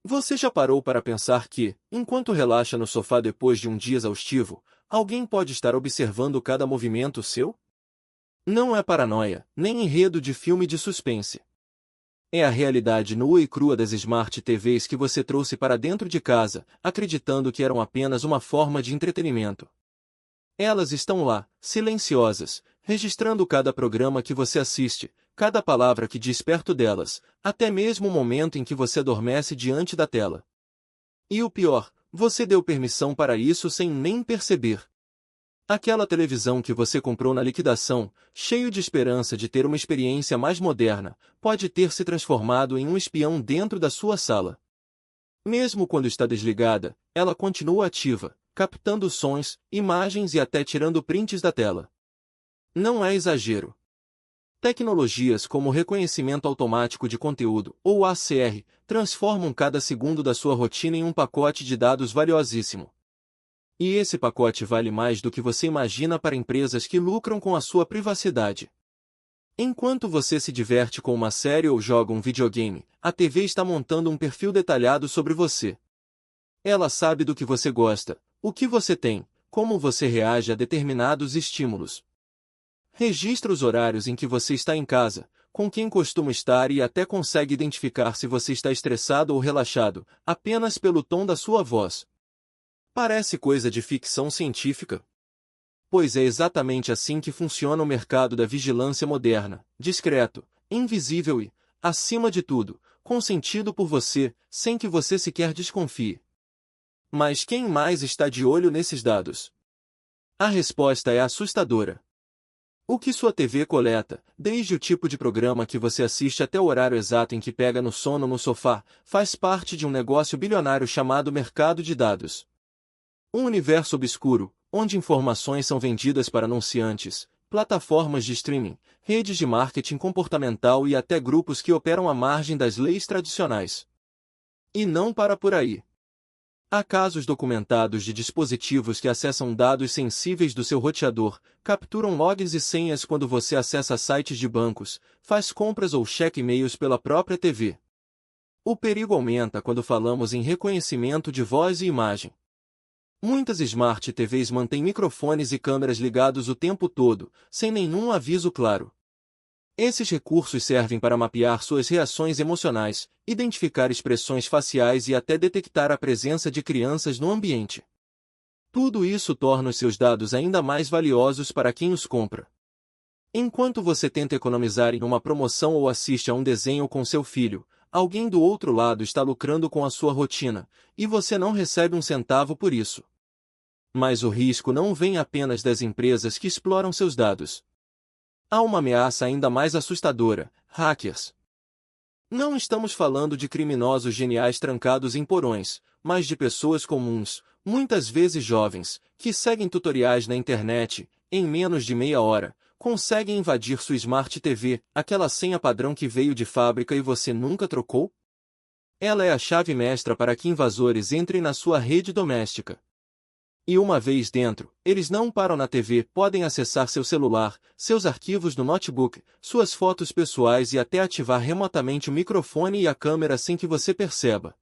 Você já parou para pensar que, enquanto relaxa no sofá depois de um dia exaustivo, alguém pode estar observando cada movimento seu? Não é paranoia, nem enredo de filme de suspense. É a realidade nua e crua das Smart TVs que você trouxe para dentro de casa, acreditando que eram apenas uma forma de entretenimento. Elas estão lá, silenciosas, registrando cada programa que você assiste, cada palavra que diz perto delas, até mesmo o momento em que você adormece diante da tela. E o pior, você deu permissão para isso sem nem perceber. Aquela televisão que você comprou na liquidação, cheio de esperança de ter uma experiência mais moderna, pode ter se transformado em um espião dentro da sua sala. Mesmo quando está desligada, ela continua ativa, captando sons, imagens e até tirando prints da tela. Não é exagero. Tecnologias como o reconhecimento automático de conteúdo, ou ACR, transformam cada segundo da sua rotina em um pacote de dados valiosíssimo. E esse pacote vale mais do que você imagina para empresas que lucram com a sua privacidade. Enquanto você se diverte com uma série ou joga um videogame, a TV está montando um perfil detalhado sobre você. Ela sabe do que você gosta, o que você tem, como você reage a determinados estímulos. Registra os horários em que você está em casa, com quem costuma estar e até consegue identificar se você está estressado ou relaxado, apenas pelo tom da sua voz. Parece coisa de ficção científica? Pois é exatamente assim que funciona o mercado da vigilância moderna, discreto, invisível e, acima de tudo, consentido por você, sem que você sequer desconfie. Mas quem mais está de olho nesses dados? A resposta é assustadora. O que sua TV coleta, desde o tipo de programa que você assiste até o horário exato em que pega no sono no sofá, faz parte de um negócio bilionário chamado mercado de dados. Um universo obscuro, onde informações são vendidas para anunciantes, plataformas de streaming, redes de marketing comportamental e até grupos que operam à margem das leis tradicionais. E não para por aí. Há casos documentados de dispositivos que acessam dados sensíveis do seu roteador, capturam logins e senhas quando você acessa sites de bancos, faz compras ou checa e-mails pela própria TV. O perigo aumenta quando falamos em reconhecimento de voz e imagem. Muitas Smart TVs mantêm microfones e câmeras ligados o tempo todo, sem nenhum aviso claro. Esses recursos servem para mapear suas reações emocionais, identificar expressões faciais e até detectar a presença de crianças no ambiente. Tudo isso torna os seus dados ainda mais valiosos para quem os compra. Enquanto você tenta economizar em uma promoção ou assiste a um desenho com seu filho, alguém do outro lado está lucrando com a sua rotina, e você não recebe um centavo por isso. Mas o risco não vem apenas das empresas que exploram seus dados. Há uma ameaça ainda mais assustadora: hackers. Não estamos falando de criminosos geniais trancados em porões, mas de pessoas comuns, muitas vezes jovens, que seguem tutoriais na internet, em menos de meia hora, conseguem invadir sua Smart TV, aquela senha padrão que veio de fábrica e você nunca trocou? Ela é a chave mestra para que invasores entrem na sua rede doméstica. E uma vez dentro, eles não param na TV, podem acessar seu celular, seus arquivos no notebook, suas fotos pessoais e até ativar remotamente o microfone e a câmera sem que você perceba.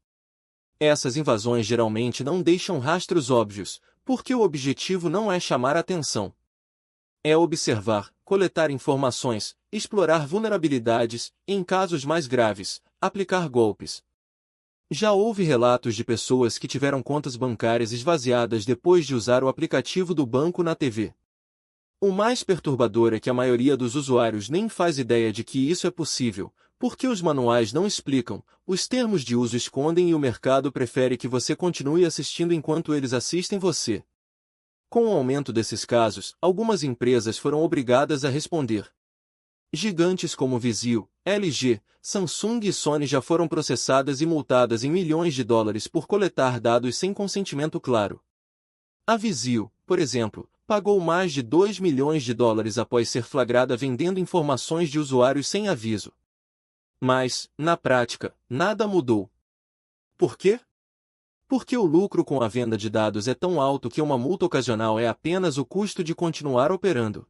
Essas invasões geralmente não deixam rastros óbvios, porque o objetivo não é chamar atenção. É observar, coletar informações, explorar vulnerabilidades, e, em casos mais graves, aplicar golpes. Já houve relatos de pessoas que tiveram contas bancárias esvaziadas depois de usar o aplicativo do banco na TV. O mais perturbador é que a maioria dos usuários nem faz ideia de que isso é possível, porque os manuais não explicam, os termos de uso escondem e o mercado prefere que você continue assistindo enquanto eles assistem você. Com o aumento desses casos, algumas empresas foram obrigadas a responder. Gigantes como Vizio, LG, Samsung e Sony já foram processadas e multadas em milhões de dólares por coletar dados sem consentimento claro. A Vizio, por exemplo, pagou mais de 2 milhões de dólares após ser flagrada vendendo informações de usuários sem aviso. Mas, na prática, nada mudou. Por quê? Porque o lucro com a venda de dados é tão alto que uma multa ocasional é apenas o custo de continuar operando.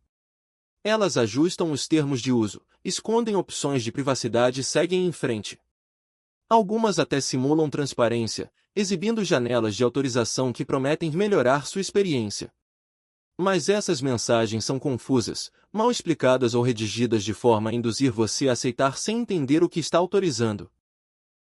Elas ajustam os termos de uso, escondem opções de privacidade e seguem em frente. Algumas até simulam transparência, exibindo janelas de autorização que prometem melhorar sua experiência. Mas essas mensagens são confusas, mal explicadas ou redigidas de forma a induzir você a aceitar sem entender o que está autorizando.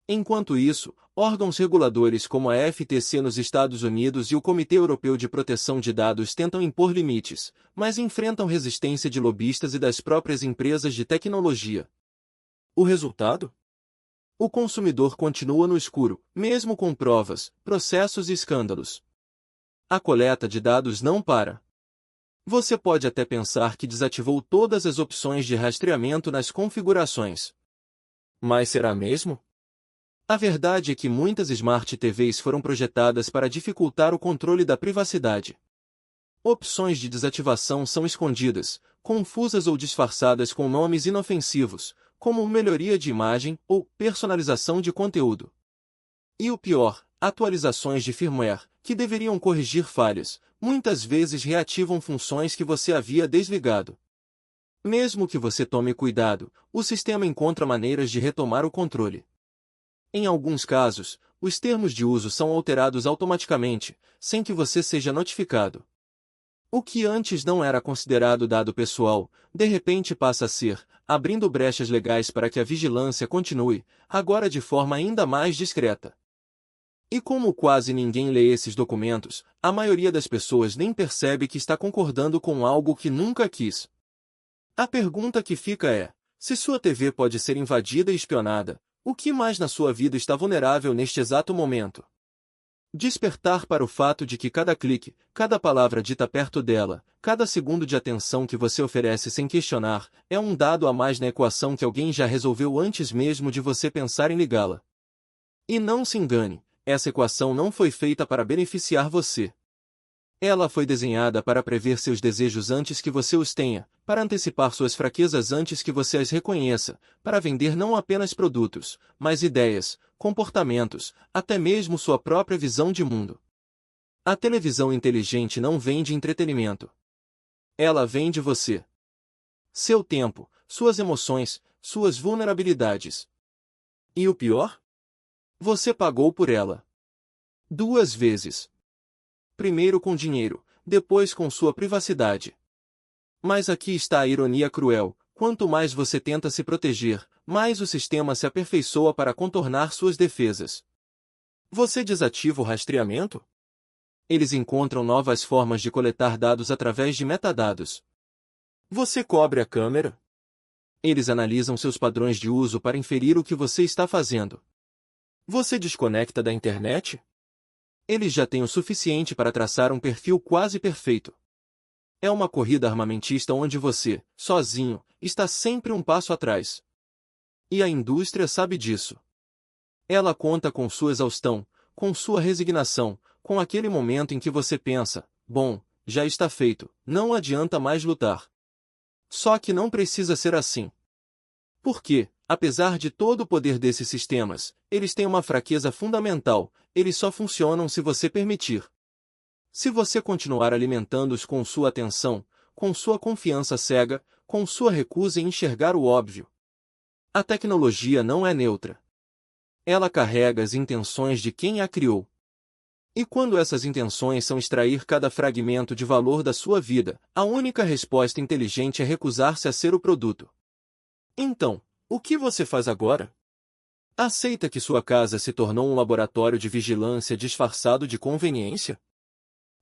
Enquanto isso, órgãos reguladores como a FTC nos Estados Unidos e o Comitê Europeu de Proteção de Dados tentam impor limites, mas enfrentam resistência de lobistas e das próprias empresas de tecnologia. O resultado? O consumidor continua no escuro, mesmo com provas, processos e escândalos. A coleta de dados não para. Você pode até pensar que desativou todas as opções de rastreamento nas configurações. Mas será mesmo? A verdade é que muitas Smart TVs foram projetadas para dificultar o controle da privacidade. Opções de desativação são escondidas, confusas ou disfarçadas com nomes inofensivos, como melhoria de imagem ou personalização de conteúdo. E o pior, atualizações de firmware, que deveriam corrigir falhas, muitas vezes reativam funções que você havia desligado. Mesmo que você tome cuidado, o sistema encontra maneiras de retomar o controle. Em alguns casos, os termos de uso são alterados automaticamente, sem que você seja notificado. O que antes não era considerado dado pessoal, de repente passa a ser, abrindo brechas legais para que a vigilância continue, agora de forma ainda mais discreta. E como quase ninguém lê esses documentos, a maioria das pessoas nem percebe que está concordando com algo que nunca quis. A pergunta que fica é: se sua TV pode ser invadida e espionada, o que mais na sua vida está vulnerável neste exato momento? Despertar para o fato de que cada clique, cada palavra dita perto dela, cada segundo de atenção que você oferece sem questionar, é um dado a mais na equação que alguém já resolveu antes mesmo de você pensar em ligá-la. E não se engane, essa equação não foi feita para beneficiar você. Ela foi desenhada para prever seus desejos antes que você os tenha, para antecipar suas fraquezas antes que você as reconheça, para vender não apenas produtos, mas ideias, comportamentos, até mesmo sua própria visão de mundo. A televisão inteligente não vende entretenimento. Ela vende você. Seu tempo, suas emoções, suas vulnerabilidades. E o pior? Você pagou por ela. 2 vezes. Primeiro com dinheiro, depois com sua privacidade. Mas aqui está a ironia cruel: quanto mais você tenta se proteger, mais o sistema se aperfeiçoa para contornar suas defesas. Você desativa o rastreamento? Eles encontram novas formas de coletar dados através de metadados. Você cobre a câmera? Eles analisam seus padrões de uso para inferir o que você está fazendo. Você desconecta da internet? Eles já têm o suficiente para traçar um perfil quase perfeito. É uma corrida armamentista onde você, sozinho, está sempre um passo atrás. E a indústria sabe disso. Ela conta com sua exaustão, com sua resignação, com aquele momento em que você pensa: bom, já está feito, não adianta mais lutar. Só que não precisa ser assim. Porque, apesar de todo o poder desses sistemas, eles têm uma fraqueza fundamental: eles só funcionam se você permitir. Se você continuar alimentando-os com sua atenção, com sua confiança cega, com sua recusa em enxergar o óbvio. A tecnologia não é neutra. Ela carrega as intenções de quem a criou. E quando essas intenções são extrair cada fragmento de valor da sua vida, a única resposta inteligente é recusar-se a ser o produto. Então, o que você faz agora? Aceita que sua casa se tornou um laboratório de vigilância disfarçado de conveniência?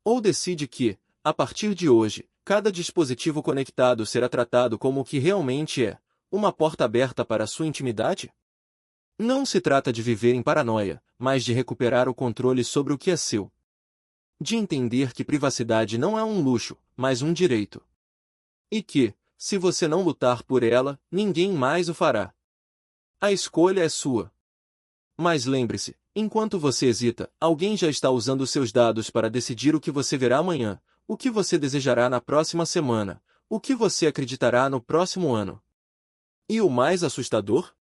Ou decide que, a partir de hoje, cada dispositivo conectado será tratado como o que realmente é, uma porta aberta para a sua intimidade? Não se trata de viver em paranoia, mas de recuperar o controle sobre o que é seu. De entender que privacidade não é um luxo, mas um direito. E que, se você não lutar por ela, ninguém mais o fará. A escolha é sua. Mas lembre-se, enquanto você hesita, alguém já está usando seus dados para decidir o que você verá amanhã, o que você desejará na próxima semana, o que você acreditará no próximo ano. E o mais assustador?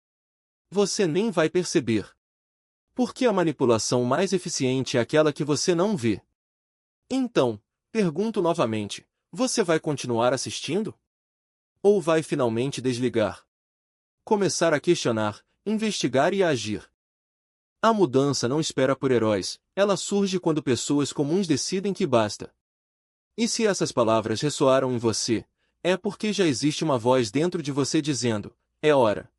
Você nem vai perceber. Porque a manipulação mais eficiente é aquela que você não vê. Então, pergunto novamente, você vai continuar assistindo? Ou vai finalmente desligar? Começar a questionar, investigar e agir. A mudança não espera por heróis, ela surge quando pessoas comuns decidem que basta. E se essas palavras ressoaram em você, é porque já existe uma voz dentro de você dizendo: é hora.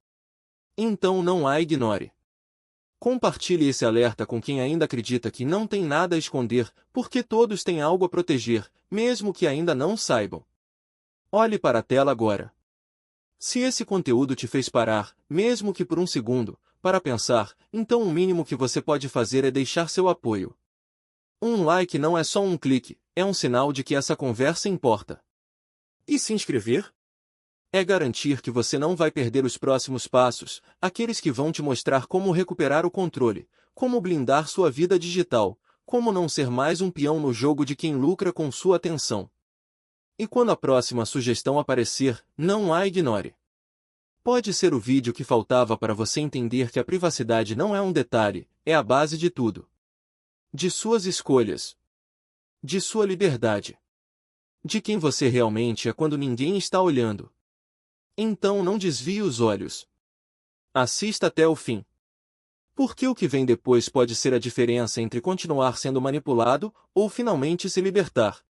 Então não a ignore. Compartilhe esse alerta com quem ainda acredita que não tem nada a esconder, porque todos têm algo a proteger, mesmo que ainda não saibam. Olhe para a tela agora. Se esse conteúdo te fez parar, mesmo que por um segundo, para pensar, então o mínimo que você pode fazer é deixar seu apoio. Um like não é só um clique, é um sinal de que essa conversa importa. E se inscrever? É garantir que você não vai perder os próximos passos, aqueles que vão te mostrar como recuperar o controle, como blindar sua vida digital, como não ser mais um peão no jogo de quem lucra com sua atenção. E quando a próxima sugestão aparecer, não a ignore. Pode ser o vídeo que faltava para você entender que a privacidade não é um detalhe, é a base de tudo. De suas escolhas. De sua liberdade. De quem você realmente é quando ninguém está olhando. Então não desvie os olhos. Assista até o fim. Porque o que vem depois pode ser a diferença entre continuar sendo manipulado ou finalmente se libertar.